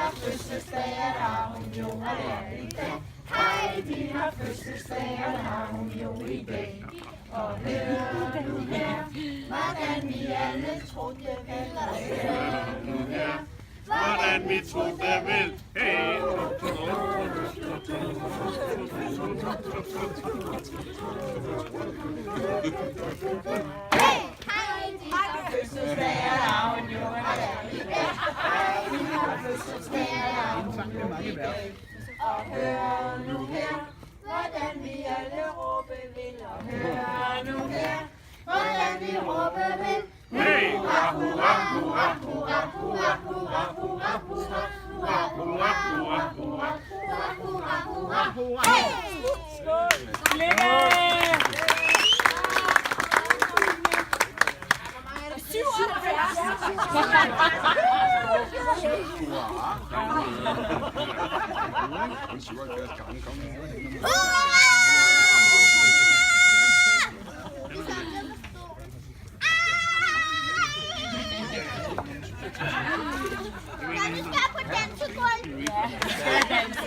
har fødselsdag, og der har hun jo i dag. Heidi har fødselsdag, og der har hun jo i dag. Og hør nu her, hvordan vi alle troede vel. Og hør nu her, hvordan vi troede vel. Hey! Heidi har fødselsdag, og der har hun jo i dag. Heidi har fødselsdag, og der har hun jo i dag. Og hør nu her, hvordan vi alle råbe vil. Og hør nu her, hvordan vi råbe vil. Hurra, hurra, hurra, hurra, hurra, hurra, hurra, hurra, hurra, hurra, hurra, hurra, hurra, hurra, hurra. Skål! Lykke! 77 gange kom.